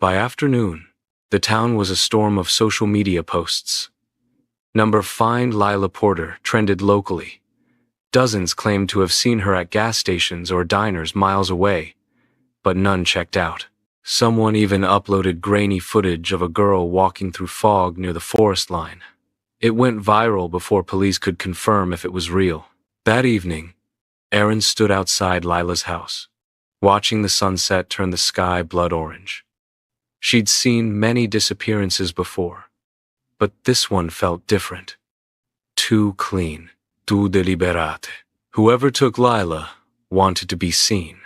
By afternoon, the town was a storm of social media posts. Number Find Lila Porter trended locally. Dozens claimed to have seen her at gas stations or diners miles away, but none checked out. Someone even uploaded grainy footage of a girl walking through fog near the forest line. It went viral before police could confirm if it was real. That evening, Erin stood outside Lila's house, watching the sunset turn the sky blood orange. She'd seen many disappearances before, but this one felt different. Too clean, too deliberate. Whoever took Lila wanted to be seen,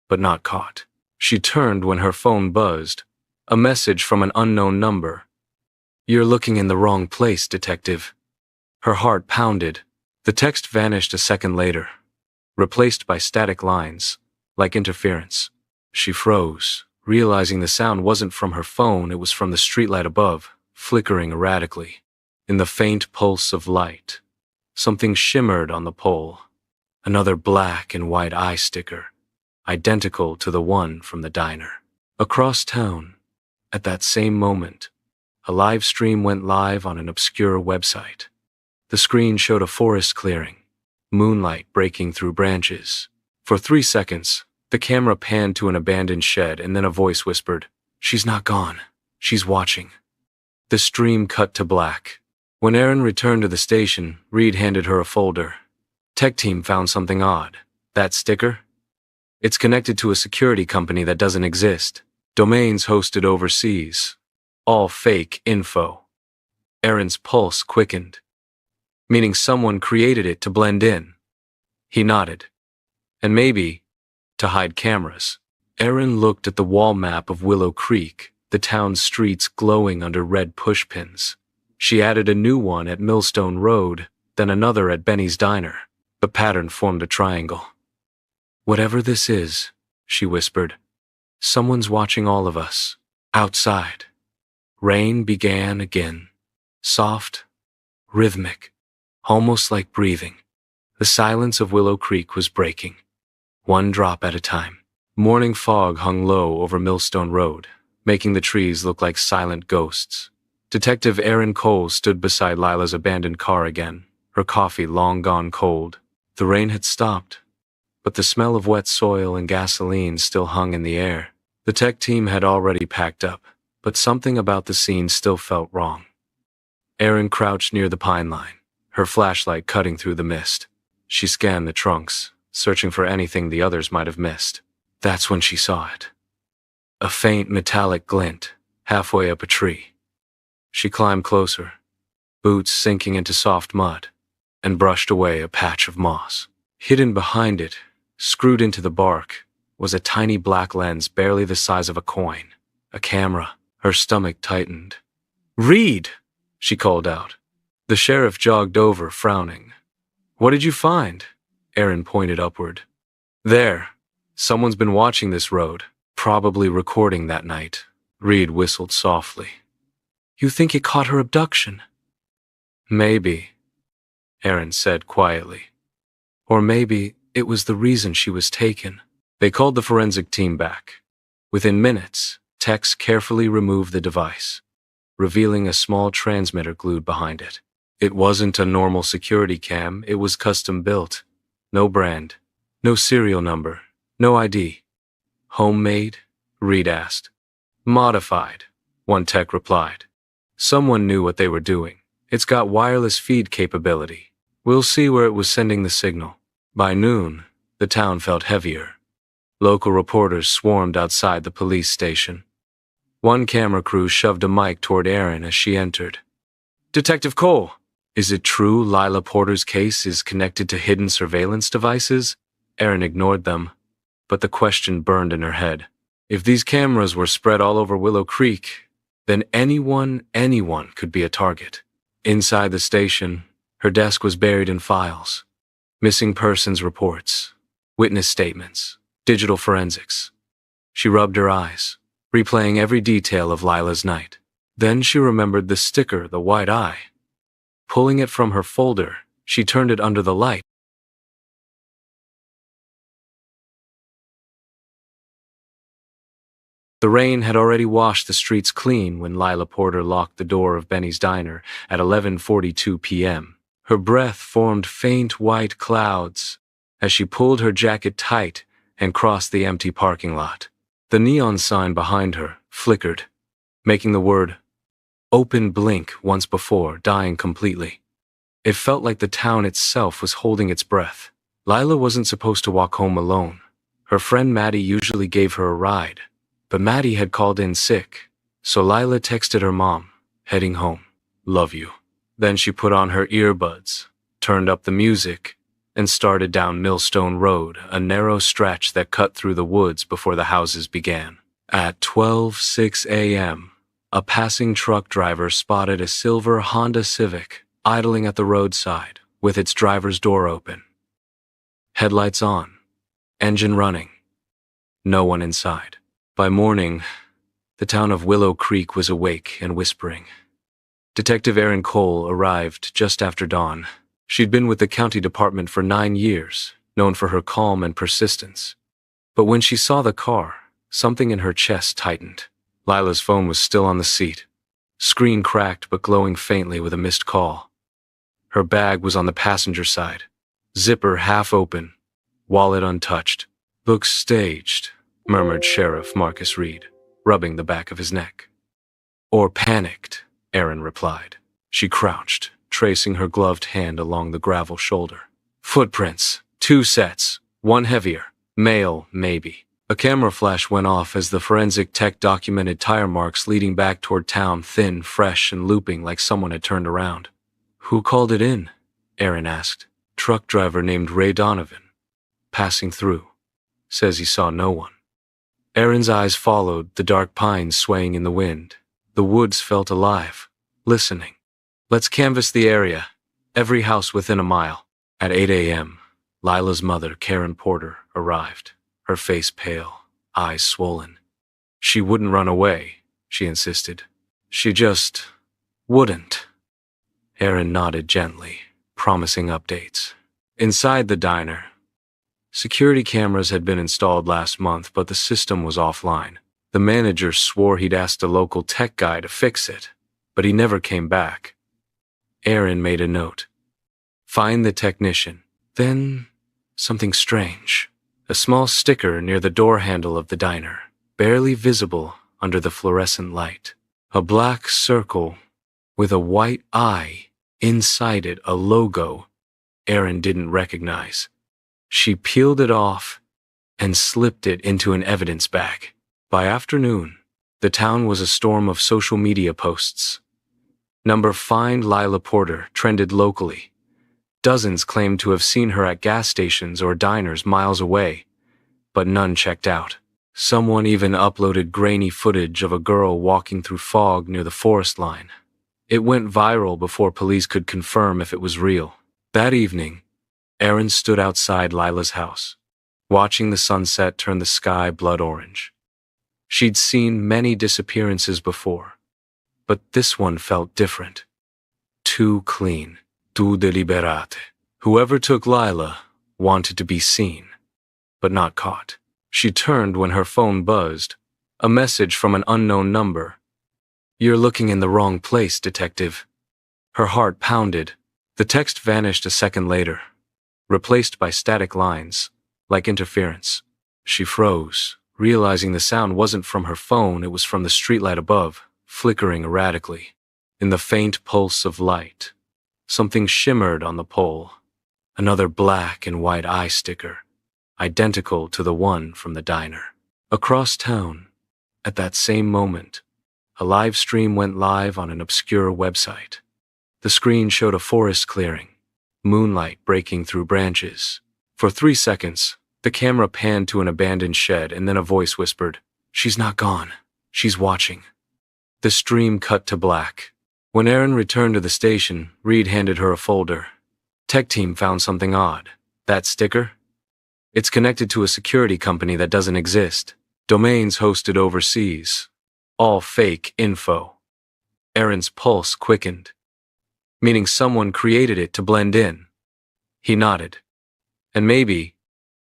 but not caught. She turned when her phone buzzed, a message from an unknown number. "You're looking in the wrong place, detective." Her heart pounded. The text vanished a second later, replaced by static lines, like interference. She froze, realizing the sound wasn't from her phone, it was from the streetlight above, flickering erratically. In the faint pulse of light, something shimmered on the pole, another black and white eye sticker, identical to the one from the diner. Across town, at that same moment, a live stream went live on an obscure website. The screen showed a forest clearing, moonlight breaking through branches. For 3 seconds, the camera panned to an abandoned shed, and then a voice whispered, "She's not gone. She's watching." The stream cut to black. When Erin returned to the station, Reed handed her a folder. "Tech team found something odd. That sticker? It's connected to a security company that doesn't exist. Domains hosted overseas. All fake info." Erin's pulse quickened. "Meaning someone created it to blend in." He nodded. "And maybe to hide cameras." Erin looked at the wall map of Willow Creek, the town's streets glowing under red pushpins. She added a new one at Millstone Road, then another at Benny's Diner. The pattern formed a triangle. "Whatever this is," she whispered, "someone's watching all of us." Outside, rain began again, soft, rhythmic, almost like breathing. The silence of Willow Creek was breaking, one drop at a time. Morning fog hung low over Millstone Road, making the trees look like silent ghosts. Detective Erin Cole stood beside Lila's abandoned car again, her coffee long gone cold. The rain had stopped, but the smell of wet soil and gasoline still hung in the air. The tech team had already packed up, but something about the scene still felt wrong. Erin crouched near the pine line, her flashlight cutting through the mist. She scanned the trunks, searching for anything the others might have missed. That's when she saw it. A faint metallic glint, halfway up a tree. She climbed closer, boots sinking into soft mud, and brushed away a patch of moss. Hidden behind it, screwed into the bark, was a tiny black lens barely the size of a coin. A camera. Her stomach tightened. "Reed!" she called out. The sheriff jogged over, frowning. "What did you find?" Erin pointed upward. "There. Someone's been watching this road, probably recording that night." Reed whistled softly. "You think it caught her abduction?" "Maybe," Erin said quietly. "Or maybe it was the reason she was taken." They called the forensic team back. Within minutes, techs carefully removed the device, revealing a small transmitter glued behind it. It wasn't a normal security cam, it was custom built. No brand, no serial number, no ID. "Homemade?" Reed asked. "Modified," one tech replied. "Someone knew what they were doing. It's got wireless feed capability. We'll see where it was sending the signal." By noon, the town felt heavier. Local reporters swarmed outside the police station. One camera crew shoved a mic toward Erin as she entered. "Detective Cole, is it true Lila Porter's case is connected to hidden surveillance devices?" Erin ignored them, but the question burned in her head. If these cameras were spread all over Willow Creek, then anyone could be a target. Inside the station, her desk was buried in files. Missing persons reports, witness statements, digital forensics. She rubbed her eyes, replaying every detail of Lila's night. Then she remembered the sticker, the white eye. Pulling it from her folder, she turned it under the light. The rain had already washed the streets clean when Lila Porter locked the door of Benny's diner at 11:42 p.m. Her breath formed faint white clouds as she pulled her jacket tight and crossed the empty parking lot. The neon sign behind her flickered, making the word "Open" blink once before dying completely. It felt like the town itself was holding its breath. Lila wasn't supposed to walk home alone. Her friend Maddie usually gave her a ride, but Maddie had called in sick, so Lila texted her mom, heading home, "Love you." Then she put on her earbuds, turned up the music, and started down Millstone Road, a narrow stretch that cut through the woods before the houses began. At 12:06 a.m., a passing truck driver spotted a silver Honda Civic idling at the roadside with its driver's door open. Headlights on, engine running, no one inside. By morning, the town of Willow Creek was awake and whispering. Detective Erin Cole arrived just after dawn. She'd been with the county department for 9 years, known for her calm and persistence. But when she saw the car, something in her chest tightened. Lila's phone was still on the seat, screen cracked but glowing faintly with a missed call. Her bag was on the passenger side, zipper half open, wallet untouched. "Looks staged," murmured Sheriff Marcus Reed, rubbing the back of his neck. "Or panicked," Erin replied. She crouched, tracing her gloved hand along the gravel shoulder. Footprints, 2 sets, one heavier, male, maybe. A camera flash went off as the forensic tech documented tire marks leading back toward town, thin, fresh, and looping like someone had turned around. "Who called it in?" Erin asked. "Truck driver named Ray Donovan. Passing through. Says he saw no one." Erin's eyes followed the dark pines swaying in the wind. The woods felt alive, listening. "Let's canvass the area. Every house within a mile." At 8 a.m., Lila's mother, Karen Porter, arrived, her face pale, eyes swollen. She wouldn't run away, she insisted. She just wouldn't. Erin nodded gently, promising updates. Inside the diner, security cameras had been installed last month, but the system was offline. The manager swore he'd asked a local tech guy to fix it, but he never came back. Erin made a note. "Find the technician." Then, something strange. A small sticker near the door handle of the diner, barely visible under the fluorescent light. A black circle with a white eye, inside it a logo Erin didn't recognize. She peeled it off and slipped it into an evidence bag. By afternoon, the town was a storm of social media posts. Number "Find Lila Porter" trended locally. Dozens claimed to have seen her at gas stations or diners miles away, but none checked out. Someone even uploaded grainy footage of a girl walking through fog near the forest line. It went viral before police could confirm if it was real. That evening, Erin stood outside Lila's house, watching the sunset turn the sky blood orange. She'd seen many disappearances before, but this one felt different. Too clean, too deliberate. Whoever took Lila wanted to be seen, but not caught. She turned when her phone buzzed, a message from an unknown number. "You're looking in the wrong place, detective." Her heart pounded. The text vanished a second later, replaced by static lines, like interference. She froze, realizing the sound wasn't from her phone, it was from the streetlight above, flickering erratically. In the faint pulse of light, something shimmered on the pole, another black and white eye sticker, identical to the one from the diner. Across town, at that same moment, a live stream went live on an obscure website. The screen showed a forest clearing, moonlight breaking through branches. For 3 seconds, the camera panned to an abandoned shed, and then a voice whispered, "She's not gone. She's watching." The stream cut to black. When Erin returned to the station, Reed handed her a folder. "Tech team found something odd. That sticker? It's connected to a security company that doesn't exist. Domains hosted overseas. All fake info." Erin's pulse quickened, meaning someone created it to blend in. He nodded. And maybe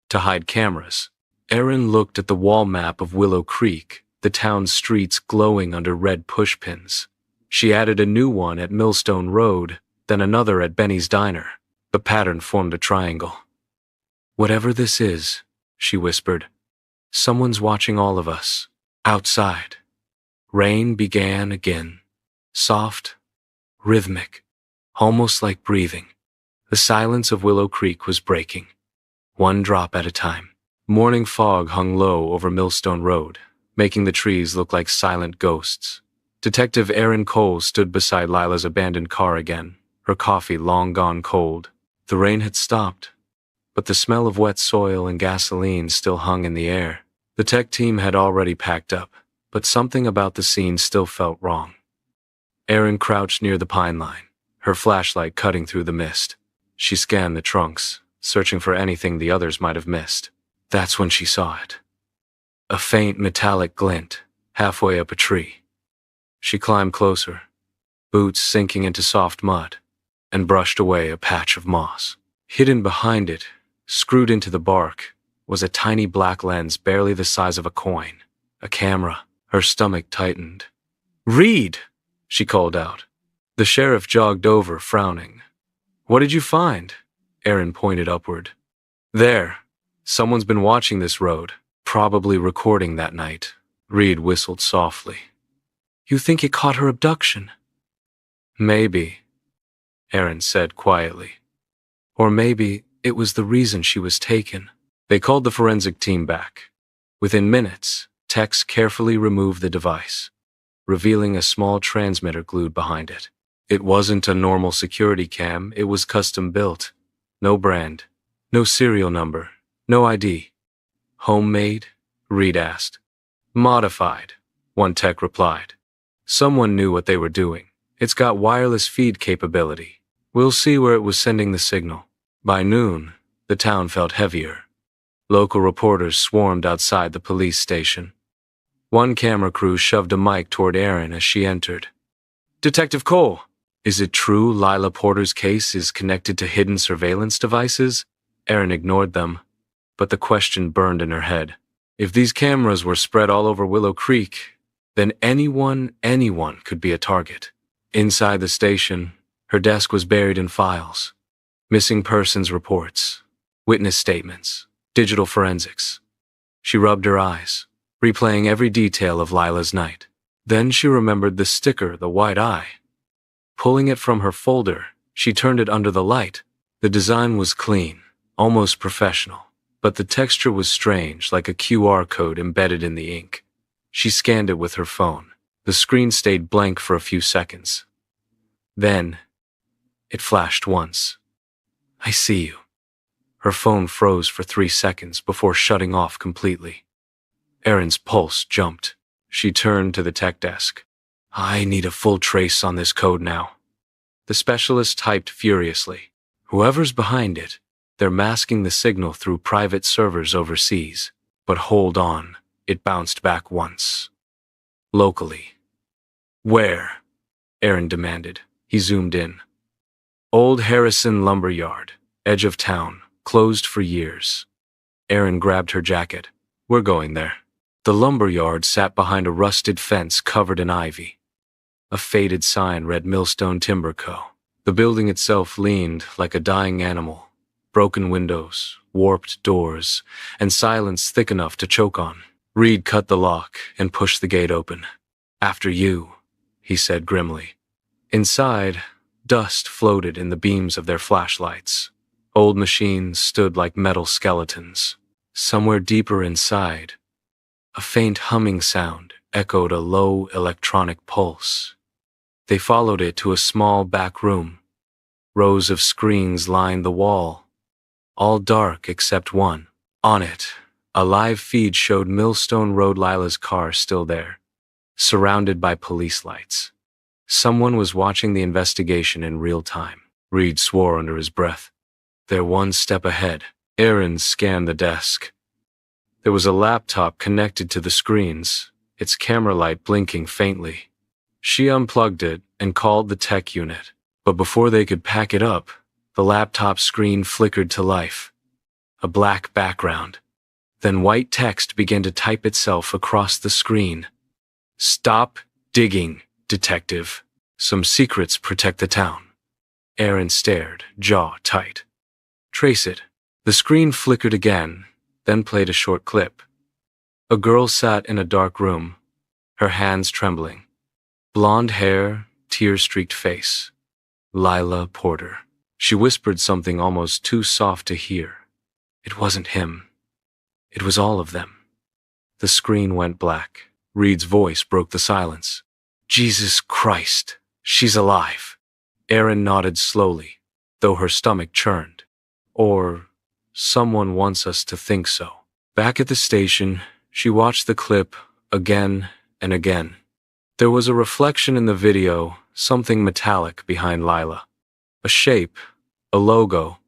to hide cameras. Erin looked at the wall map of Willow Creek, the town's streets glowing under red pushpins. She added a new one at Millstone Road, then another at Benny's Diner. The pattern formed a triangle. "Whatever this is," she whispered, "someone's watching all of us." Outside, rain began again, soft, rhythmic, almost like breathing. The silence of Willow Creek was breaking, one drop at a time. Morning fog hung low over Millstone Road, making the trees look like silent ghosts. Detective Erin Cole stood beside Lila's abandoned car again, her coffee long gone cold. The rain had stopped, but the smell of wet soil and gasoline still hung in the air. The tech team had already packed up, but something about the scene still felt wrong. Erin crouched near the pine line, her flashlight cutting through the mist. She scanned the trunks, searching for anything the others might have missed. That's when she saw it. A faint metallic glint, halfway up a tree. She climbed closer, boots sinking into soft mud, and brushed away a patch of moss. Hidden behind it, screwed into the bark, was a tiny black lens barely the size of a coin. A camera. Her stomach tightened. "Reed!" she called out. The sheriff jogged over, frowning. "What did you find?" Erin pointed upward. "There. Someone's been watching this road, probably recording that night." Reed whistled softly. "You think it caught her abduction?" "Maybe," Erin said quietly. "Or maybe it was the reason she was taken." They called the forensic team back. Within minutes, techs carefully removed the device, revealing a small transmitter glued behind it. It wasn't a normal security cam, it was custom built. No brand, no serial number, no ID. "Homemade?" Reed asked. "Modified," one tech replied. "Someone knew what they were doing. It's got wireless feed capability. We'll see where it was sending the signal." By noon, the town felt heavier. Local reporters swarmed outside the police station. One camera crew shoved a mic toward Erin as she entered. "Detective Cole, is it true Lila Porter's case is connected to hidden surveillance devices?" Erin ignored them, but the question burned in her head. If these cameras were spread all over Willow Creek, then anyone could be a target. Inside the station, her desk was buried in files. Missing persons reports, witness statements, digital forensics. She rubbed her eyes, replaying every detail of Lila's night. Then she remembered the sticker, the white eye. Pulling it from her folder, she turned it under the light. The design was clean, almost professional, but the texture was strange, like a QR code embedded in the ink. She scanned it with her phone. The screen stayed blank for a few seconds. Then, it flashed once. "I see you." Her phone froze for 3 seconds before shutting off completely. Erin's pulse jumped. She turned to the tech desk. "I need a full trace on this code now." The specialist typed furiously. "Whoever's behind it, they're masking the signal through private servers overseas." But hold on, it bounced back once. "Locally." "Where?" Erin demanded. He zoomed in. "Old Harrison Lumber Yard, edge of town, closed for years." Erin grabbed her jacket. "We're going there." The lumber yard sat behind a rusted fence covered in ivy. A faded sign read Millstone Timber Co. The building itself leaned like a dying animal. Broken windows, warped doors, and silence thick enough to choke on. Reed cut the lock and pushed the gate open. "After you," he said grimly. Inside, dust floated in the beams of their flashlights. Old machines stood like metal skeletons. Somewhere deeper inside, a faint humming sound echoed a low electronic pulse. They followed it to a small back room. Rows of screens lined the wall, all dark except one. On it, a live feed showed Millstone Road. Lila's car still there, surrounded by police lights. Someone was watching the investigation in real time. Reed swore under his breath. They're one step ahead. Erin scanned the desk. There was a laptop connected to the screens, its camera light blinking faintly. She unplugged it and called the tech unit. But before they could pack it up, the laptop screen flickered to life. A black background, Then white text began to type itself across the screen. "Stop digging, detective. Some secrets protect the town." Erin stared, jaw tight. "Trace it." The screen flickered again, then played a short clip. A girl sat in a dark room, her hands trembling. Blonde hair, tear-streaked face. Lila Porter. She whispered something almost too soft to hear. It wasn't him. It was all of them. The screen went black. Reed's voice broke the silence. "Jesus Christ, she's alive." Erin nodded slowly, though her stomach churned. Or someone wants us to think so. Back at the station, she watched the clip again and again. There was a reflection in the video, something metallic behind Lila. A shape, a logo,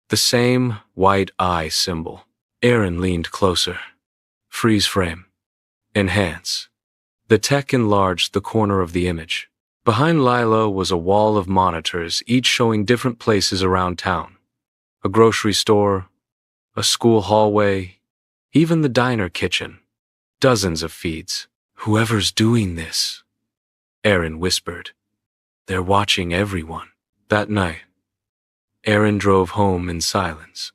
the same white eye symbol. Erin leaned closer. Freeze frame. Enhance. The tech enlarged the corner of the image. Behind Lila was a wall of monitors, each showing different places around town. A grocery store, a school hallway, even the diner kitchen. Dozens of feeds. "Whoever's doing this," Erin whispered. "They're watching everyone." That night, Erin drove home in silence.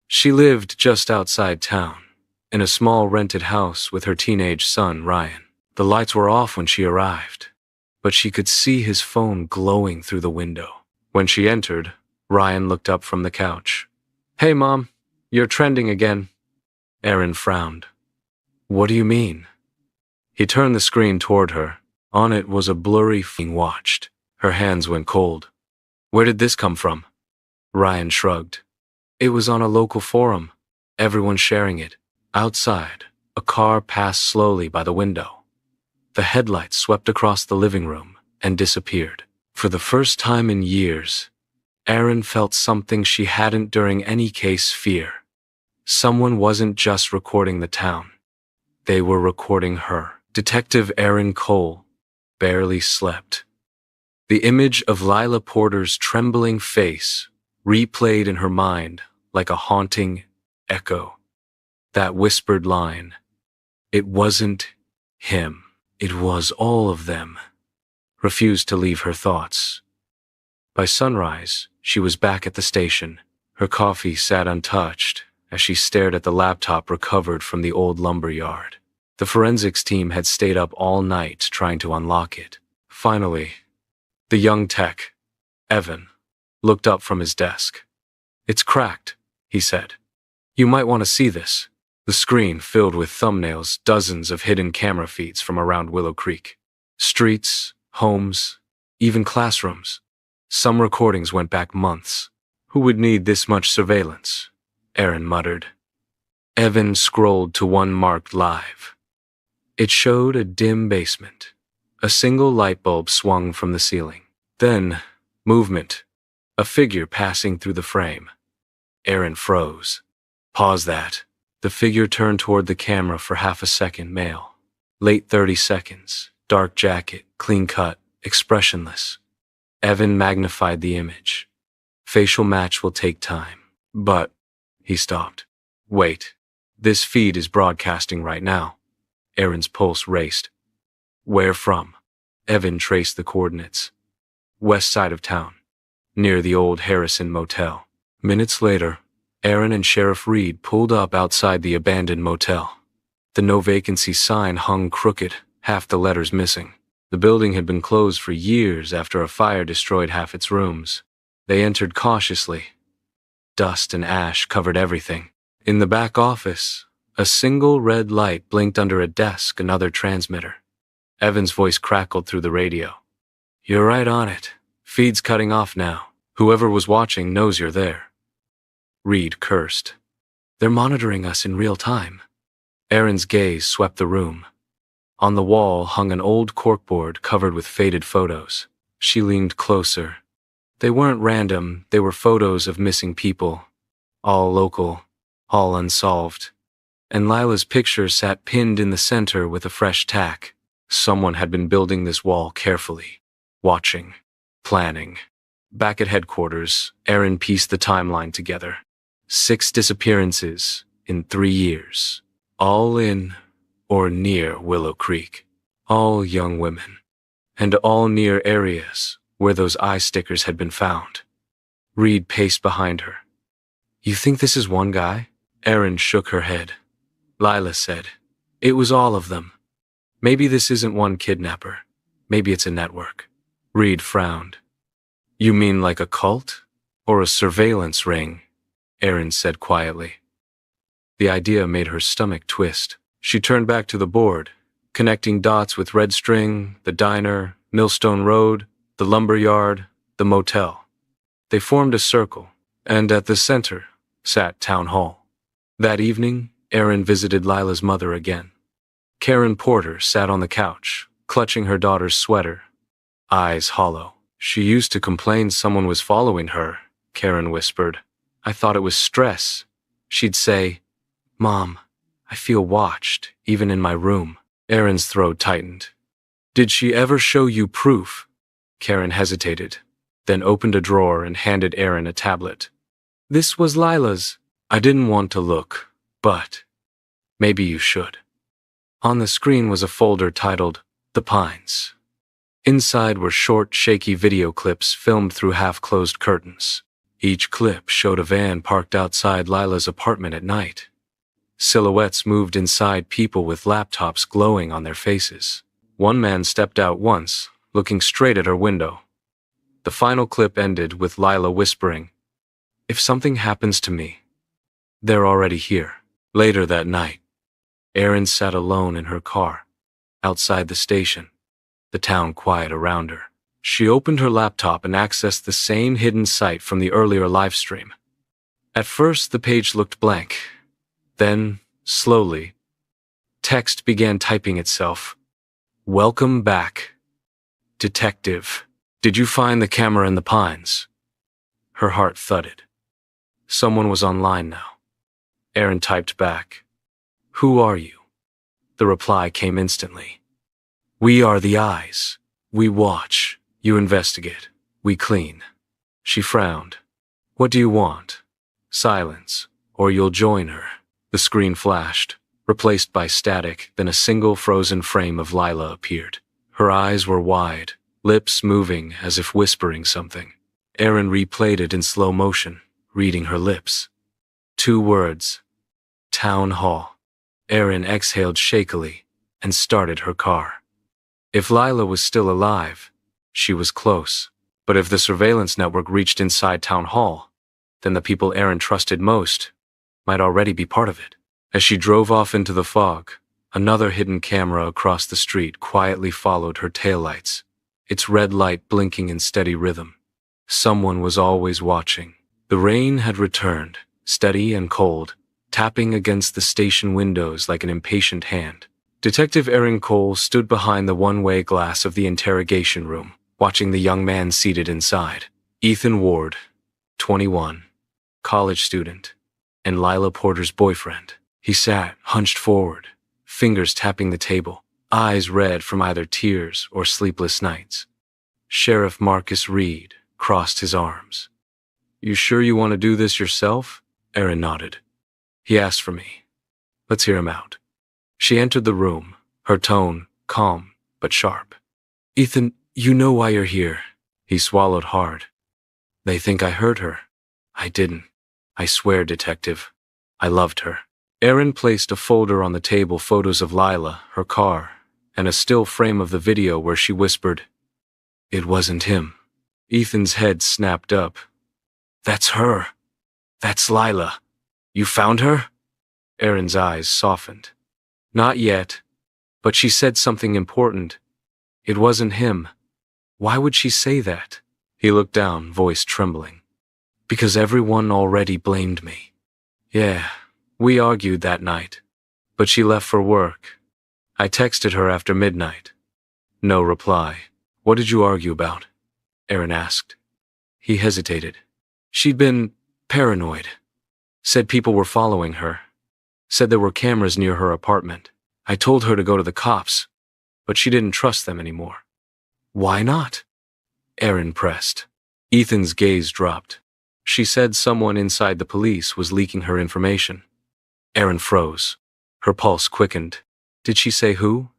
She lived just outside town, in a small rented house with her teenage son, Ryan. The lights were off when she arrived, but she could see his phone glowing through the window. When she entered, Ryan looked up from the couch. "Hey, Mom, you're trending again." Erin frowned. "What do you mean?" He turned the screen toward her. On it was a blurry being watched. Her hands went cold. "Where did this come from?" Ryan shrugged. "It was on a local forum. Everyone sharing it. Outside, a car passed slowly by the window. The headlights swept across the living room and disappeared. For the first time in years, Erin felt something she hadn't during any case: fear. Someone wasn't just recording the town. They were recording her. Detective Erin Cole barely slept. The image of Lila Porter's trembling face replayed in her mind like a haunting echo. That whispered line, "It wasn't him, it was all of them," refused to leave her thoughts. By sunrise, she was back at the station. Her coffee sat untouched as she stared at the laptop recovered from the old lumber yard. The forensics team had stayed up all night trying to unlock it. Finally, the young tech, Evan, looked up from his desk. "It's cracked," he said. "You might want to see this." The screen filled with thumbnails, dozens of hidden camera feeds from around Willow Creek. Streets, homes, even classrooms. Some recordings went back months. "Who would need this much surveillance?" Erin muttered. Evan scrolled to one marked live. It showed a dim basement. A single light bulb swung from the ceiling. Then, movement. A figure passing through the frame. Erin froze. "Pause that." The figure turned toward the camera for half a second. Male. Late 30 seconds. Dark jacket, clean cut, expressionless. Evan magnified the image. "Facial match will take time." "But," he stopped. "Wait. This feed is broadcasting right now." Erin's pulse raced. "Where from?" Evan traced the coordinates. "West side of town, near the old Harrison Motel." Minutes later, Erin and Sheriff Reed pulled up outside the abandoned motel. The no vacancy sign hung crooked, half the letters missing. The building had been closed for years after a fire destroyed half its rooms. They entered cautiously. Dust and ash covered everything. In the back office, a single red light blinked under a desk, another transmitter. Evan's voice crackled through the radio. "You're right on it. Feed's cutting off now. Whoever was watching knows you're there." Reed cursed. "They're monitoring us in real time." Erin's gaze swept the room. On the wall hung an old corkboard covered with faded photos. She leaned closer. They weren't random, they were photos of missing people. All local, all unsolved. And Lila's picture sat pinned in the center with a fresh tack. Someone had been building this wall carefully. Watching. Planning. Back at headquarters, Erin pieced the timeline together. 6 disappearances, in 3 years, all in or near Willow Creek, all young women, and all near areas where those eye stickers had been found. Reed paced behind her. You think this is one guy? Erin shook her head. Lila said, it was all of them. Maybe this isn't one kidnapper. Maybe it's a network. Reed frowned. You mean like a cult? Or a surveillance ring? Erin said quietly. The idea made her stomach twist. She turned back to the board, connecting dots with Red String, the diner, Millstone Road, the lumber yard, the motel. They formed a circle, and at the center sat Town Hall. That evening, Erin visited Lila's mother again. Karen Porter sat on the couch, clutching her daughter's sweater, eyes hollow. She used to complain someone was following her, Karen whispered. I thought it was stress. She'd say, Mom, I feel watched, even in my room. Erin's throat tightened. Did she ever show you proof? Karen hesitated, then opened a drawer and handed Erin a tablet. This was Lila's. I didn't want to look, but maybe you should. On the screen was a folder titled The Pines. Inside were short, shaky video clips filmed through half-closed curtains. Each clip showed a van parked outside Lila's apartment at night. Silhouettes moved inside, people with laptops glowing on their faces. One man stepped out once, looking straight at her window. The final clip ended with Lila whispering, If something happens to me, they're already here. Later that night, Erin sat alone in her car, outside the station, the town quiet around her. She opened her laptop and accessed the same hidden site from the earlier livestream. At first, the page looked blank. Then, slowly, text began typing itself. Welcome back. Detective, did you find the camera in the pines? Her heart thudded. Someone was online now. Erin typed back. Who are you? The reply came instantly. We are the eyes. We watch. You investigate. We clean. She frowned. What do you want? Silence, or you'll join her. The screen flashed, replaced by static, then a single frozen frame of Lila appeared. Her eyes were wide, lips moving as if whispering something. Erin replayed it in slow motion, reading her lips. 2 words. Town Hall. Erin exhaled shakily and started her car. If Lila was still alive, she was close. But if the surveillance network reached inside Town Hall, then the people Erin trusted most might already be part of it. As she drove off into the fog, another hidden camera across the street quietly followed her taillights, its red light blinking in steady rhythm. Someone was always watching. The rain had returned, steady and cold, tapping against the station windows like an impatient hand. Detective Erin Cole stood behind the one-way glass of the interrogation room, watching the young man seated inside. Ethan Ward, 21, college student, and Lila Porter's boyfriend. He sat, hunched forward, fingers tapping the table, eyes red from either tears or sleepless nights. Sheriff Marcus Reed crossed his arms. You sure you want to do this yourself? Erin nodded. He asked for me. Let's hear him out. She entered the room, her tone calm but sharp. Ethan, you know why you're here. He swallowed hard. They think I hurt her. I didn't. I swear, Detective. I loved her. Erin placed a folder on the table, photos of Lila, her car, and a still frame of the video where she whispered, It wasn't him. Ethan's head snapped up. That's her. That's Lila. You found her? Erin's eyes softened. Not yet, but she said something important. It wasn't him. Why would she say that? He looked down, voice trembling. Because everyone already blamed me. Yeah, we argued that night, but she left for work. I texted her after midnight. No reply. What did you argue about? Erin asked. He hesitated. She'd been paranoid. Said people were following her. Said there were cameras near her apartment. I told her to go to the cops, but she didn't trust them anymore. Why not? Erin pressed. Ethan's gaze dropped. She said someone inside the police was leaking her information. Erin froze. Her pulse quickened. Did she say who?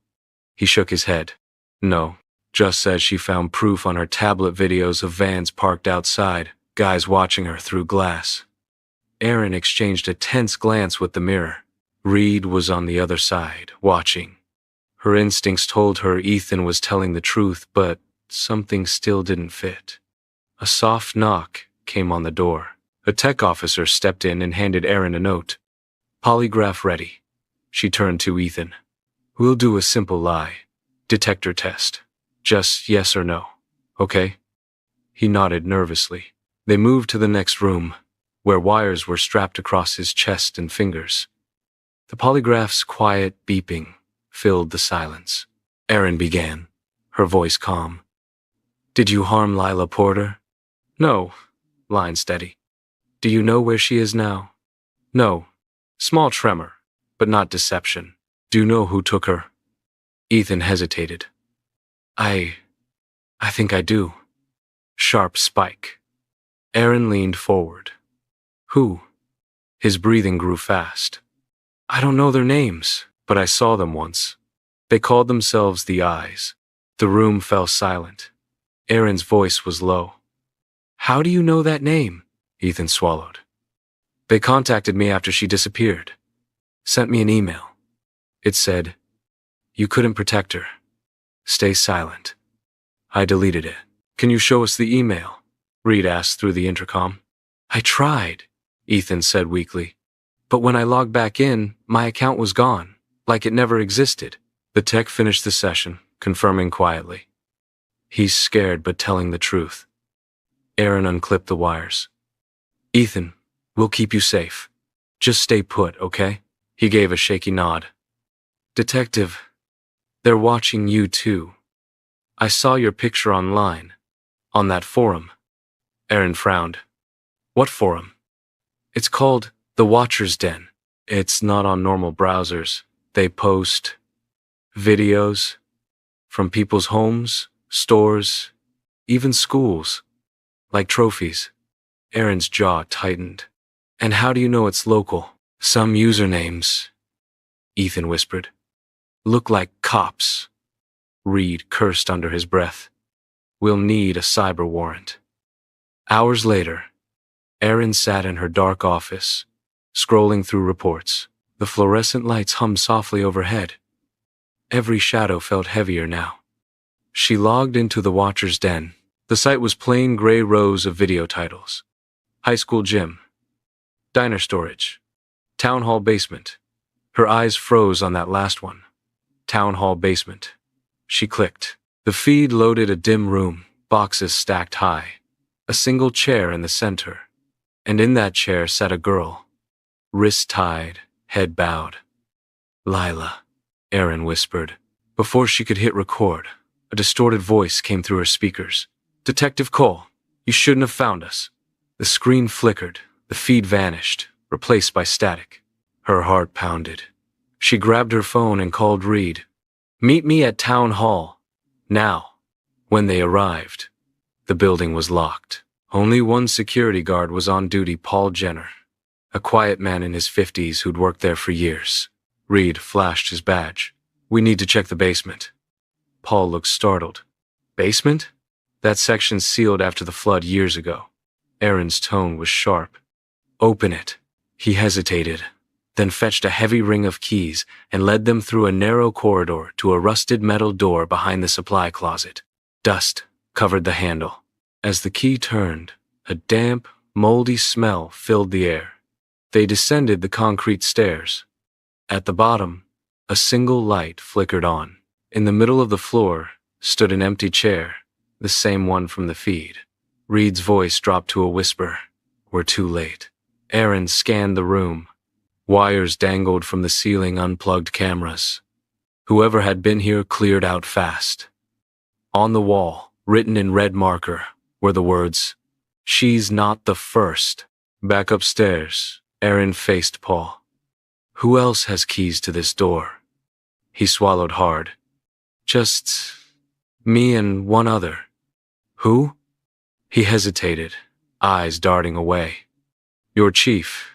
He shook his head. No, just said she found proof on her tablet videos of vans parked outside, guys watching her through glass. Erin exchanged a tense glance with the mirror. Reed was on the other side, watching. Her instincts told her Ethan was telling the truth, but something still didn't fit. A soft knock came on the door. A tech officer stepped in and handed Erin a note. Polygraph ready. She turned to Ethan. We'll do a simple lie detector test. Just yes or no, okay? He nodded nervously. They moved to the next room, where wires were strapped across his chest and fingers. The polygraph's quiet beeping filled the silence. Erin began, her voice calm. Did you harm Lila Porter? No, line steady. Do you know where she is now? No. Small tremor, but not deception. Do you know who took her? Ethan hesitated. I think I do. Sharp spike. Erin leaned forward. Who? His breathing grew fast. I don't know their names, but I saw them once. They called themselves the Eyes. The room fell silent. Erin's voice was low. How do you know that name? Ethan swallowed. They contacted me after she disappeared. Sent me an email. It said, you couldn't protect her. Stay silent. I deleted it. Can you show us the email? Reed asked through the intercom. I tried, Ethan said weakly. But when I logged back in, my account was gone, like it never existed. The tech finished the session, confirming quietly. He's scared but telling the truth. Erin unclipped the wires. Ethan, we'll keep you safe. Just stay put, okay? He gave a shaky nod. Detective, they're watching you too. I saw your picture online, on that forum. Erin frowned. What forum? It's called The Watcher's Den. It's not on normal browsers. They post videos from people's homes, stores, even schools, like trophies. Erin's jaw tightened. And how do you know it's local? Some usernames, Ethan whispered, look like cops. Reed cursed under his breath. We'll need a cyber warrant. Hours later, Erin sat in her dark office, scrolling through reports. The fluorescent lights hummed softly overhead. Every shadow felt heavier now. She logged into the Watcher's Den. The site was plain gray rows of video titles. High school gym. Diner storage. Town hall basement. Her eyes froze on that last one. Town hall basement. She clicked. The feed loaded a dim room, boxes stacked high. A single chair in the center. And in that chair sat a girl. Wrist tied, head bowed. Lila, Erin whispered. Before she could hit record, a distorted voice came through her speakers. Detective Cole, you shouldn't have found us. The screen flickered, the feed vanished, replaced by static. Her heart pounded. She grabbed her phone and called Reed. Meet me at Town Hall. Now. When they arrived, the building was locked. Only one security guard was on duty, Paul Jenner, a quiet man in his 50s who'd worked there for years. Reed flashed his badge. We need to check the basement. Paul looked startled. Basement? That section's sealed after the flood years ago. Erin's tone was sharp. Open it. He hesitated, then fetched a heavy ring of keys and led them through a narrow corridor to a rusted metal door behind the supply closet. Dust covered the handle. As the key turned, a damp, moldy smell filled the air. They descended the concrete stairs. At the bottom, a single light flickered on. In the middle of the floor stood an empty chair, the same one from the feed. Reed's voice dropped to a whisper. We're too late. Erin scanned the room. Wires dangled from the ceiling, unplugged cameras. Whoever had been here cleared out fast. On the wall, written in red marker, were the words, She's not the first. Back upstairs, Erin faced Paul. Who else has keys to this door? He swallowed hard. Just me and one other. Who? He hesitated, eyes darting away. Your chief,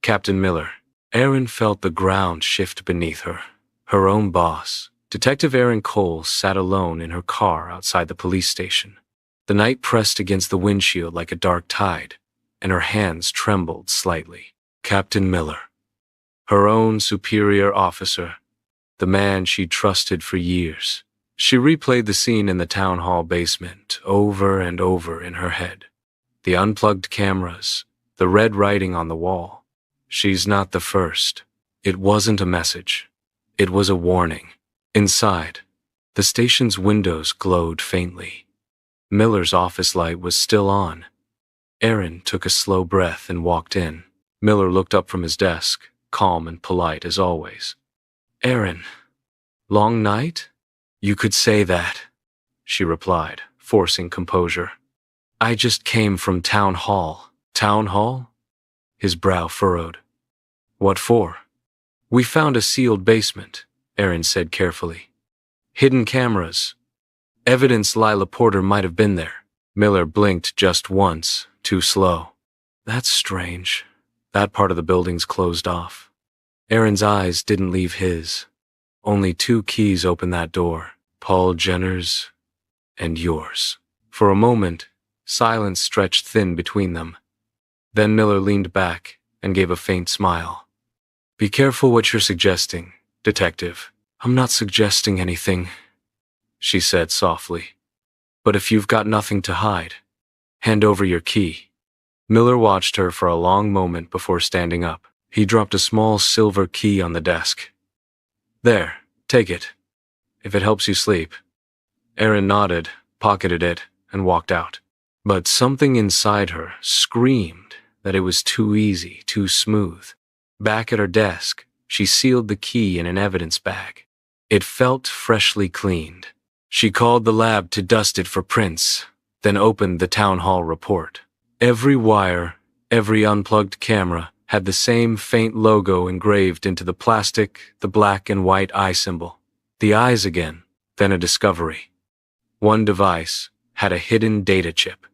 Captain Miller. Erin felt the ground shift beneath her. Her own boss, Detective Erin Cole, sat alone in her car outside the police station. The night pressed against the windshield like a dark tide, and her hands trembled slightly. Captain Miller, her own superior officer, the man she trusted for years. She replayed the scene in the town hall basement over and over in her head. The unplugged cameras, the red writing on the wall. She's not the first. It wasn't a message. It was a warning. Inside, the station's windows glowed faintly. Miller's office light was still on. Erin took a slow breath and walked in. Miller looked up from his desk, calm and polite as always. "Erin, long night?" "You could say that," she replied, forcing composure. "I just came from town hall." "Town hall?" His brow furrowed. "What for?" "We found a sealed basement," Erin said carefully. "Hidden cameras. Evidence Lila Porter might have been there." Miller blinked just once, too slow. "That's strange." That part of the building's closed off. Erin's eyes didn't leave his. Only two keys opened that door, Paul Jenner's and yours. For a moment, silence stretched thin between them. Then Miller leaned back and gave a faint smile. "Be careful what you're suggesting, Detective." "I'm not suggesting anything," she said softly. "But if you've got nothing to hide, hand over your key." Miller watched her for a long moment before standing up. He dropped a small silver key on the desk. "There, take it, if it helps you sleep." Erin nodded, pocketed it, and walked out. But something inside her screamed that it was too easy, too smooth. Back at her desk, she sealed the key in an evidence bag. It felt freshly cleaned. She called the lab to dust it for prints, then opened the town hall report. Every wire, every unplugged camera had the same faint logo engraved into the plastic, the black and white eye symbol. The eyes again, then a discovery. One device had a hidden data chip.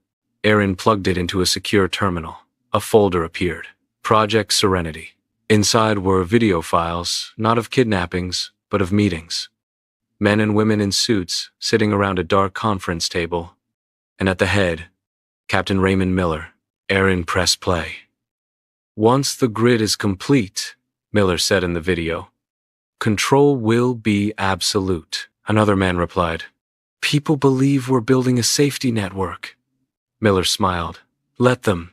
Erin plugged it into a secure terminal. A folder appeared. Project Serenity. Inside were video files, not of kidnappings, but of meetings. Men and women in suits sitting around a dark conference table. And at the head, Captain Raymond Miller. Erin pressed play. "Once the grid is complete," Miller said in the video, "control will be absolute." Another man replied, "People believe we're building a safety network." Miller smiled. "Let them.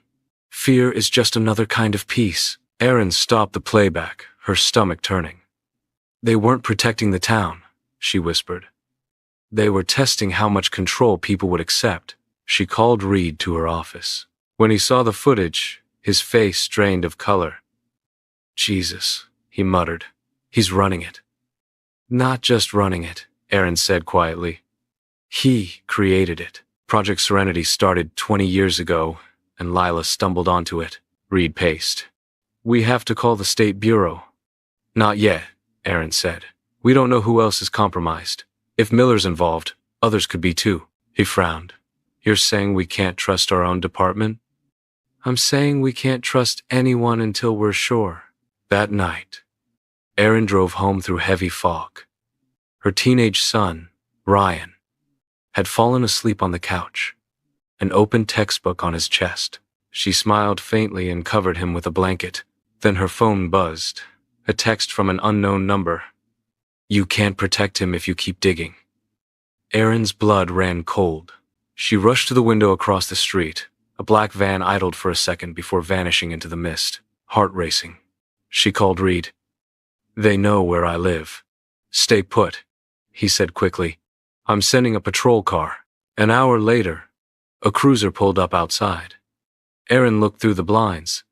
Fear is just another kind of peace." Erin stopped the playback, her stomach turning. "They weren't protecting the town," she whispered. "They were testing how much control people would accept." She called Reed to her office. When he saw the footage, his face drained of color. "Jesus," he muttered. "He's running it." "Not just running it," Erin said quietly. "He created it. Project Serenity started 20 years ago, and Lila stumbled onto it." Reed paced. "We have to call the State Bureau." "Not yet," Erin said. "We don't know who else is compromised. If Miller's involved, others could be too." He frowned. "You're saying we can't trust our own department?" "I'm saying we can't trust anyone until we're sure." That night, Erin drove home through heavy fog. Her teenage son, Ryan, had fallen asleep on the couch, an open textbook on his chest. She smiled faintly and covered him with a blanket. Then her phone buzzed, a text from an unknown number. "You can't protect him if you keep digging." Erin's blood ran cold. She rushed to the window across the street. A black van idled for a second before vanishing into the mist, heart racing. She called Reed. "They know where I live." "Stay put," he said quickly. "I'm sending a patrol car." An hour later, a cruiser pulled up outside. Erin looked through the blinds.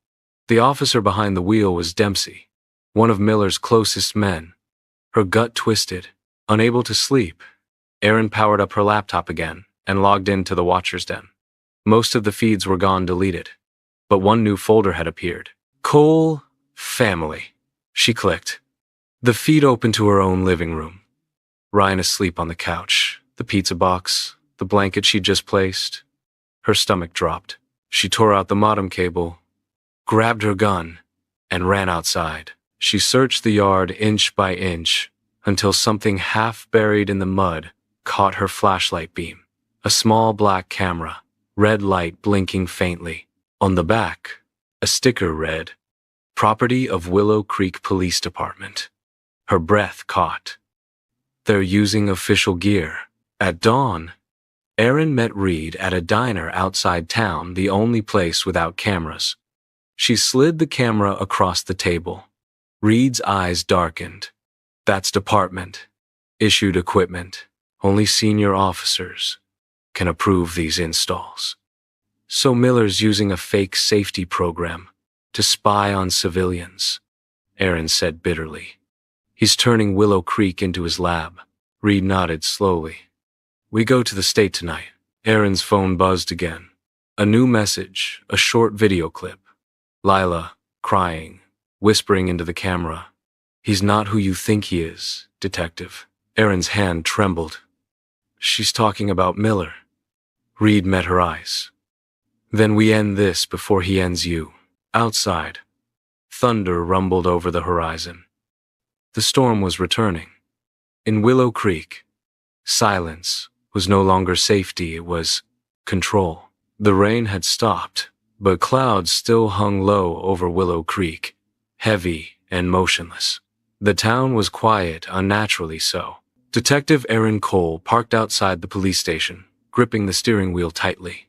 The officer behind the wheel was Dempsey, one of Miller's closest men. Her gut twisted. Unable to sleep, Erin powered up her laptop again and logged into the Watcher's Den. Most of the feeds were gone deleted, but one new folder had appeared. Cole Family. She clicked. The feed opened to her own living room. Ryan asleep on the couch, the pizza box, the blanket she'd just placed. Her stomach dropped. She tore out the modem cable, grabbed her gun, and ran outside. She searched the yard inch by inch until something half buried in the mud caught her flashlight beam. A small black camera, red light blinking faintly. On the back, a sticker read, "Property of Willow Creek Police Department." Her breath caught. They're using official gear. At dawn, Erin met Reed at a diner outside town, the only place without cameras. She slid the camera across the table. Reed's eyes darkened. That's department. Issued equipment. Only senior officers can approve these installs. So Miller's using a fake safety program to spy on civilians, Erin said bitterly. He's turning Willow Creek into his lab. Reed nodded slowly. We go to the state tonight. Erin's phone buzzed again. A new message, a short video clip. Lila, crying, whispering into the camera. He's not who you think he is, Detective. Erin's hand trembled. She's talking about Miller. Reed met her eyes. Then we end this before he ends you. Outside, thunder rumbled over the horizon. The storm was returning. In Willow Creek, silence was no longer safety, it was control. The rain had stopped, but clouds still hung low over Willow Creek, heavy and motionless. The town was quiet, unnaturally so. Detective Erin Cole parked outside the police station, gripping the steering wheel tightly.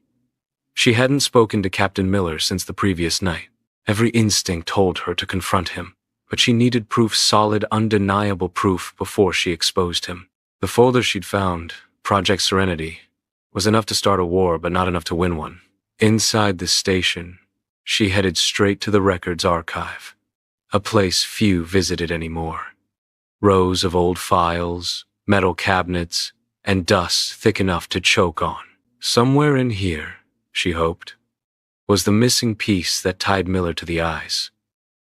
She hadn't spoken to Captain Miller since the previous night. Every instinct told her to confront him, but she needed proof, solid, undeniable proof, before she exposed him. The folder she'd found, Project Serenity, was enough to start a war, but not enough to win one. Inside the station, she headed straight to the records archive, a place few visited anymore. Rows of old files, metal cabinets, and dust thick enough to choke on. Somewhere in here, she hoped, was the missing piece that tied Miller to the eyes.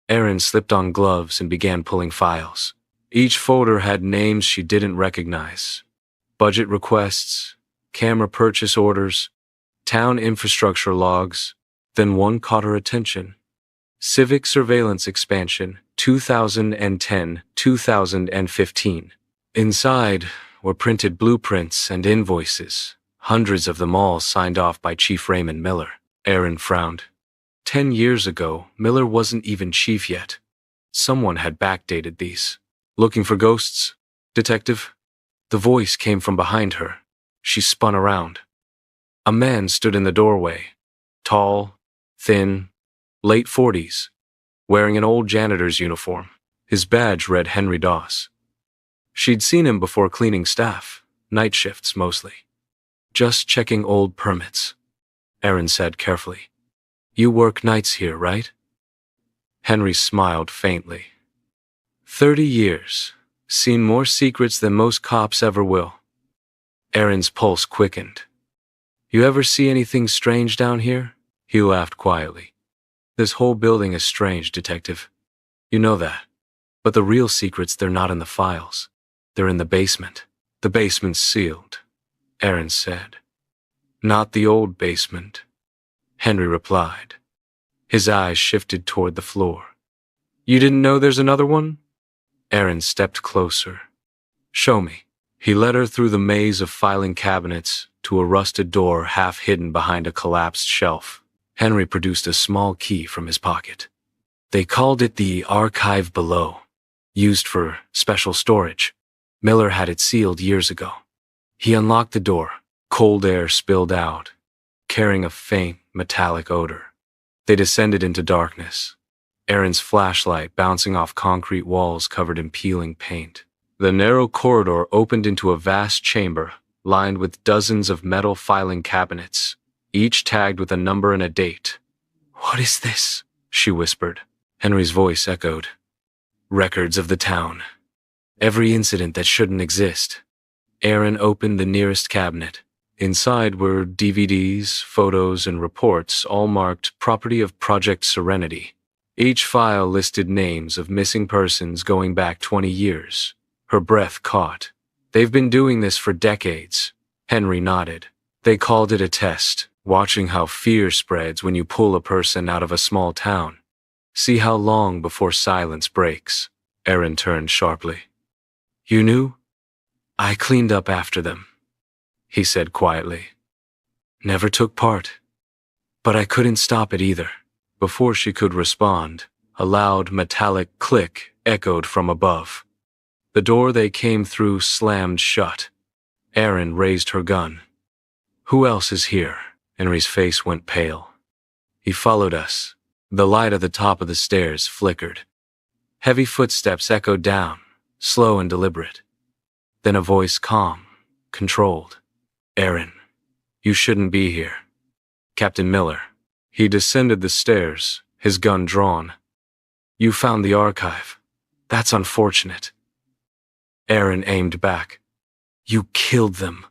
Erin slipped on gloves and began pulling files. Each folder had names she didn't recognize. Budget requests, camera purchase orders, town infrastructure logs. Then one caught her attention. Civic Surveillance Expansion, 2010-2015. Inside were printed blueprints and invoices, hundreds of them, all signed off by Chief Raymond Miller. Erin frowned. 10 years ago, Miller wasn't even chief yet. Someone had backdated these. Looking for ghosts, Detective? The voice came from behind her. She spun around. A man stood in the doorway. Tall, thin, late 40s, wearing an old janitor's uniform. His badge read Henry Doss. She'd seen him before cleaning staff, night shifts mostly. Just checking old permits, Erin said carefully. You work nights here, right? Henry smiled faintly. 30 years. Seen more secrets than most cops ever will. Erin's pulse quickened. You ever see anything strange down here? He laughed quietly. This whole building is strange, Detective. You know that. But the real secrets, they're not in the files. They're in the basement. The basement's sealed, Erin said. Not the old basement, Henry replied. His eyes shifted toward the floor. You didn't know there's another one? Erin stepped closer. Show me. He led her through the maze of filing cabinets to a rusted door half hidden behind a collapsed shelf. Henry produced a small key from his pocket. They called it the archive below, used for special storage. Miller had it sealed years ago. He unlocked the door. Cold air spilled out, carrying a faint, metallic odor. They descended into darkness, Erin's flashlight bouncing off concrete walls covered in peeling paint. The narrow corridor opened into a vast chamber, lined with dozens of metal filing cabinets, each tagged with a number and a date. What is this? She whispered. Henry's voice echoed. Records of the town. Every incident that shouldn't exist. Erin opened the nearest cabinet. Inside were DVDs, photos, and reports, all marked Property of Project Serenity. Each file listed names of missing persons going back 20 years. Her breath caught. They've been doing this for decades. Henry nodded. They called it a test, watching how fear spreads when you pull a person out of a small town. See how long before silence breaks. Erin turned sharply. You knew? I cleaned up after them, he said quietly. Never took part. But I couldn't stop it either. Before she could respond, a loud metallic click echoed from above. The door they came through slammed shut. Erin raised her gun. Who else is here? Henry's face went pale. He followed us. The light at the top of the stairs flickered. Heavy footsteps echoed down, slow and deliberate. Then a voice calm, controlled. Erin, you shouldn't be here. Captain Miller. He descended the stairs, his gun drawn. You found the archive. That's unfortunate. Erin aimed back. You killed them.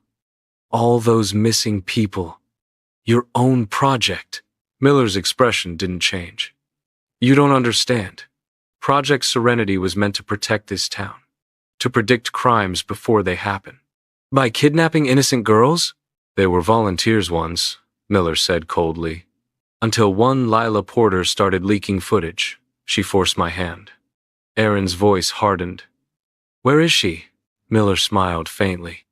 All those missing people. Your own project. Miller's expression didn't change. You don't understand. Project Serenity was meant to protect this town, to predict crimes before they happen. By kidnapping innocent girls? They were volunteers once, Miller said coldly. Until one Lila Porter started leaking footage. She forced my hand. Erin's voice hardened. Where is she? Miller smiled faintly.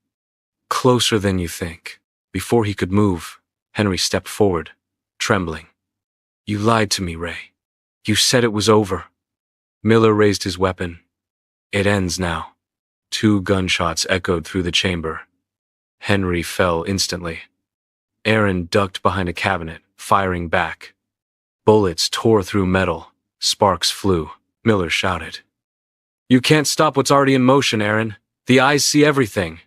Closer than you think. Before he could move, Henry stepped forward, trembling. You lied to me, Ray. You said it was over. Miller raised his weapon. It ends now. 2 gunshots echoed through the chamber. Henry fell instantly. Erin ducked behind a cabinet, firing back. Bullets tore through metal. Sparks flew. Miller shouted. You can't stop what's already in motion, Erin. The eyes see everything.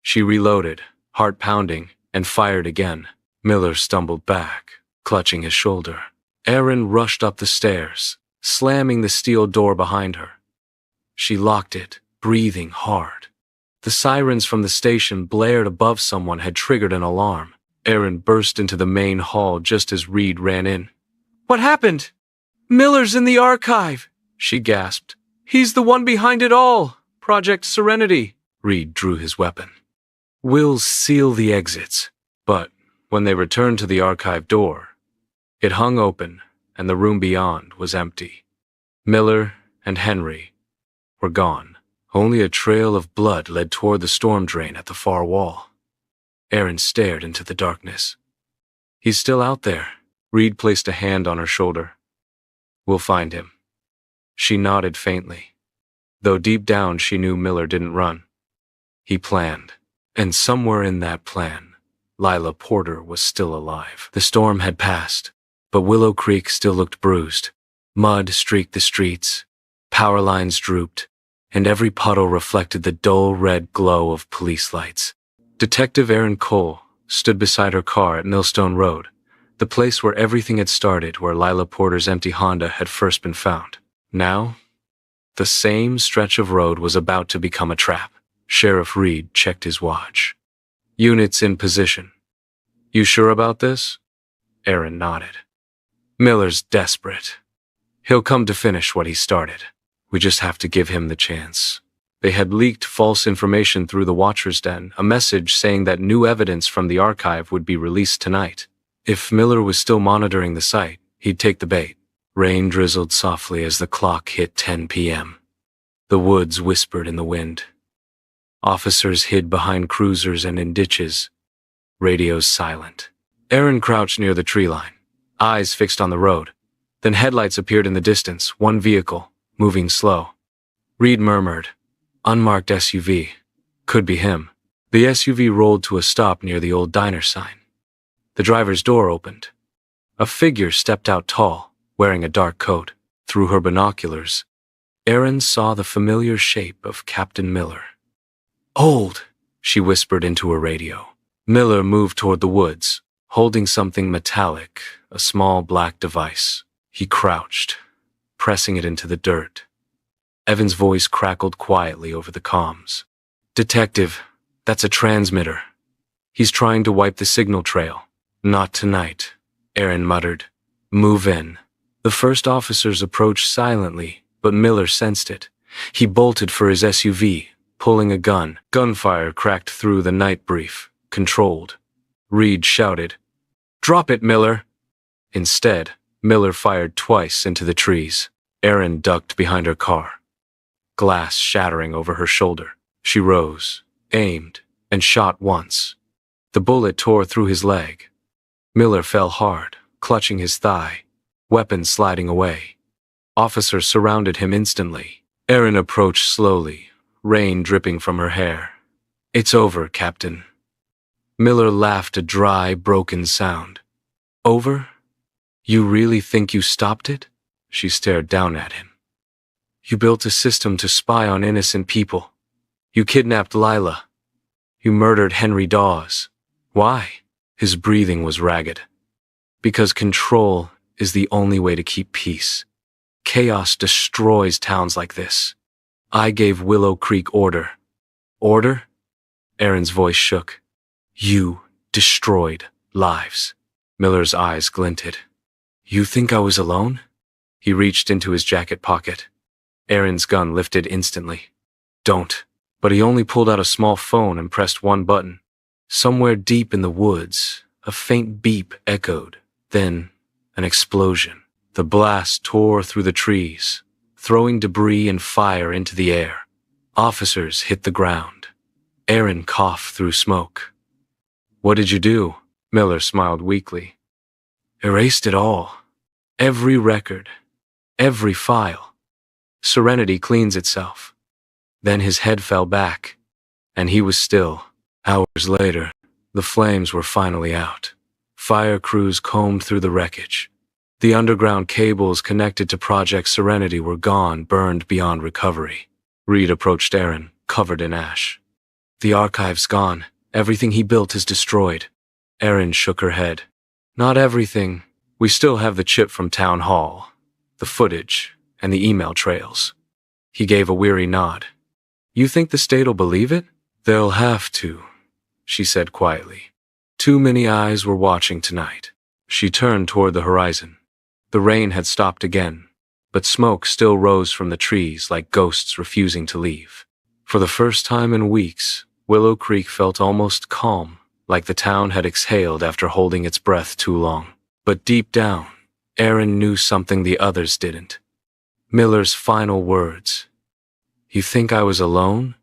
She reloaded, heart pounding, and fired again. Miller stumbled back, clutching his shoulder. Erin rushed up the stairs, slamming the steel door behind her. She locked it, breathing hard. The sirens from the station blared above someone had triggered an alarm. Erin burst into the main hall just as Reed ran in. What happened? Miller's in the archive, she gasped. He's the one behind it all. Project Serenity. Reed drew his weapon. We'll seal the exits. But when they returned to the archive door, it hung open and the room beyond was empty. Miller and Henry were gone. Only a trail of blood led toward the storm drain at the far wall. Erin stared into the darkness. He's still out there. Reed placed a hand on her shoulder. We'll find him. She nodded faintly, though deep down she knew Miller didn't run. He planned, and somewhere in that plan, Lila Porter was still alive. The storm had passed, but Willow Creek still looked bruised. Mud streaked the streets, power lines drooped, and every puddle reflected the dull red glow of police lights. Detective Erin Cole stood beside her car at Millstone Road, the place where everything had started, where Lila Porter's empty Honda had first been found. Now, the same stretch of road was about to become a trap. Sheriff Reed checked his watch. Units in position. You sure about this? Erin nodded. Miller's desperate. He'll come to finish what he started. We just have to give him the chance. They had leaked false information through the Watcher's Den, a message saying that new evidence from the archive would be released tonight. If Miller was still monitoring the site, he'd take the bait. Rain drizzled softly as the clock hit 10 p.m. The woods whispered in the wind. Officers hid behind cruisers and in ditches. Radios silent. Erin crouched near the tree line, eyes fixed on the road. Then headlights appeared in the distance, one vehicle, moving slow. Reed murmured, unmarked SUV. Could be him. The SUV rolled to a stop near the old diner sign. The driver's door opened. A figure stepped out tall, wearing a dark coat. Through her binoculars, Erin saw the familiar shape of Captain Miller. Old, she whispered into her radio. Miller moved toward the woods, holding something metallic, a small black device. He crouched, pressing it into the dirt. Evan's voice crackled quietly over the comms. Detective, that's a transmitter. He's trying to wipe the signal trail. Not tonight, Erin muttered. Move in. The first officers approached silently, but Miller sensed it. He bolted for his SUV, pulling a gun. Gunfire cracked through the night brief, controlled. Reed shouted, Drop it, Miller! Instead, Miller fired twice into the trees. Erin ducked behind her car, glass shattering over her shoulder. She rose, aimed, and shot once. The bullet tore through his leg. Miller fell hard, clutching his thigh, weapon sliding away. Officers surrounded him instantly. Erin approached slowly, rain dripping from her hair. "It's over, Captain." Miller laughed a dry, broken sound. "Over? You really think you stopped it?" She stared down at him. "You built a system to spy on innocent people. You kidnapped Lila. You murdered Henry Dawes. Why?" His breathing was ragged. "Because control is the only way to keep peace. Chaos destroys towns like this. I gave Willow Creek order." "Order?" Erin's voice shook. "You destroyed lives." Miller's eyes glinted. "You think I was alone?" He reached into his jacket pocket. Erin's gun lifted instantly. "Don't." But he only pulled out a small phone and pressed one button. Somewhere deep in the woods, a faint beep echoed, then an explosion. The blast tore through the trees, throwing debris and fire into the air. Officers hit the ground. Erin coughed through smoke. "What did you do?" Miller smiled weakly. "Erased it all. Every record. Every file. Serenity cleans itself." Then his head fell back, and he was still. Hours later, the flames were finally out. Fire crews combed through the wreckage. The underground cables connected to Project Serenity were gone, burned beyond recovery. Reed approached Erin, covered in ash. "The archive's gone. Everything he built is destroyed." Erin shook her head. "Not everything. We still have the chip from Town Hall, the footage, and the email trails." He gave a weary nod. "You think the state'll believe it?" "They'll have to," she said quietly. "Too many eyes were watching tonight." She turned toward the horizon. The rain had stopped again, but smoke still rose from the trees like ghosts refusing to leave. For the first time in weeks, Willow Creek felt almost calm, like the town had exhaled after holding its breath too long. But deep down, Erin knew something the others didn't. Miller's final words, "You think I was alone?"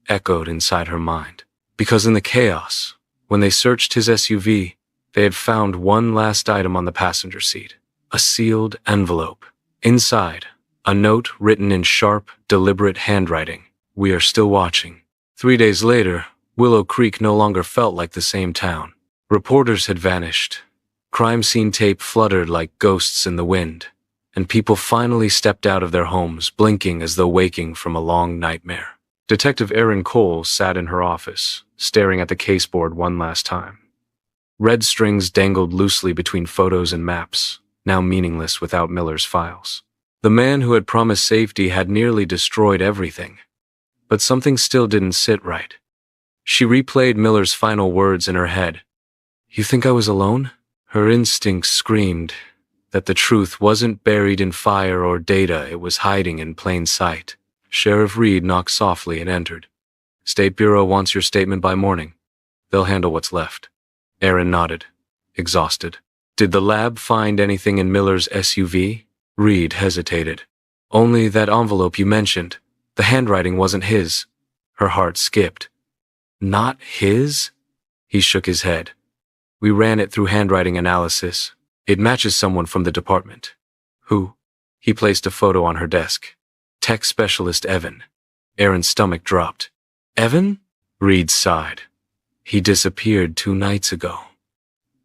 echoed inside her mind. Because in the chaos, when they searched his SUV, they had found one last item on the passenger seat, a sealed envelope. Inside, a note written in sharp, deliberate handwriting. "We are still watching." 3 days later, Willow Creek no longer felt like the same town. Reporters had vanished. Crime scene tape fluttered like ghosts in the wind, and people finally stepped out of their homes, blinking as though waking from a long nightmare. Detective Erin Cole sat in her office, staring at the caseboard one last time. Red strings dangled loosely between photos and maps, now meaningless without Miller's files. The man who had promised safety had nearly destroyed everything. But something still didn't sit right. She replayed Miller's final words in her head. "You think I was alone?" Her instincts screamed that the truth wasn't buried in fire or data, it was hiding in plain sight. Sheriff Reed knocked softly and entered. "State Bureau wants your statement by morning. They'll handle what's left." Erin nodded, exhausted. "Did the lab find anything in Miller's SUV?" Reed hesitated. "Only that envelope you mentioned. The handwriting wasn't his." Her heart skipped. "Not his?" He shook his head. "We ran it through handwriting analysis. It matches someone from the department." "Who?" He placed a photo on her desk. "Tech specialist Evan." Erin's stomach dropped. "Evan?" Reed sighed. "He disappeared 2 nights ago.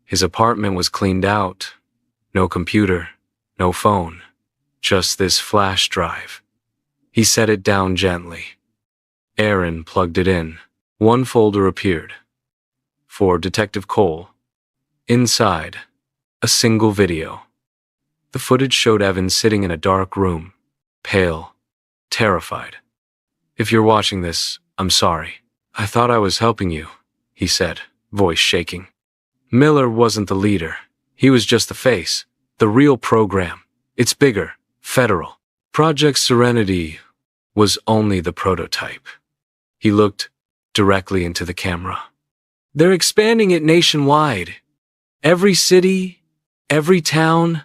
His apartment was cleaned out. No computer, no phone, just this flash drive." He set it down gently. Erin plugged it in. One folder appeared. For Detective Cole. Inside, a single video. The footage showed Evan sitting in a dark room, pale, terrified. "If you're watching this, I'm sorry. I thought I was helping you," he said, voice shaking. Miller wasn't the leader. He was just the face. The real program. It's bigger, federal. Project Serenity was only the prototype. He looked directly into the camera. "They're expanding it nationwide. Every city, every town,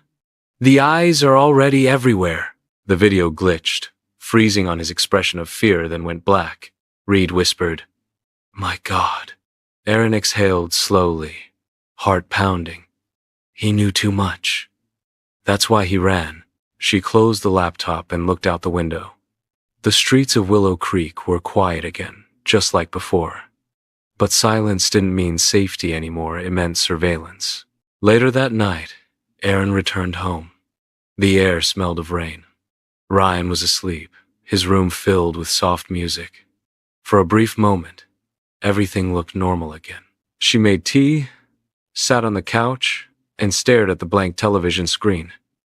The eyes are already everywhere. The video glitched, freezing on his expression of fear, then went black. Reed whispered, "My God." Erin exhaled slowly, heart pounding. He knew too much. That's why he ran. She closed the laptop and looked out the window. The streets of Willow Creek were quiet again, just like before. But silence didn't mean safety anymore, it meant surveillance. Later that night, Erin returned home. The air smelled of rain. Ryan was asleep, his room filled with soft music. For a brief moment, everything looked normal again. She made tea, sat on the couch, and stared at the blank television screen.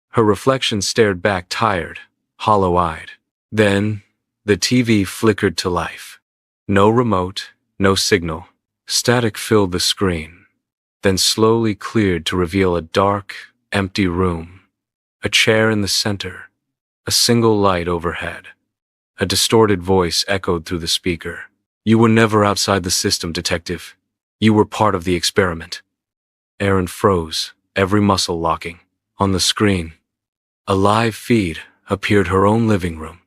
Her reflection stared back, tired, hollow-eyed. Then, the TV flickered to life. No remote, no signal. Static filled the screen, then slowly cleared to reveal a dark, empty room. A chair in the center, a single light overhead. A distorted voice echoed through the speaker. "You were never outside the system, Detective. You were part of the experiment." Erin froze, every muscle locking. On the screen, a live feed appeared, her own living room,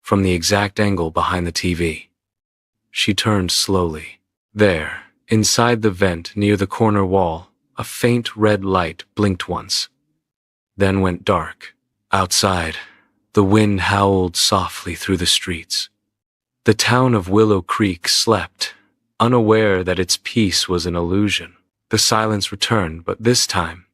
from the exact angle behind the TV. She turned slowly. There, inside the vent near the corner wall, a faint red light blinked once, then went dark. Outside, the wind howled softly through the streets. The town of Willow Creek slept, unaware that its peace was an illusion. The silence returned, but this time,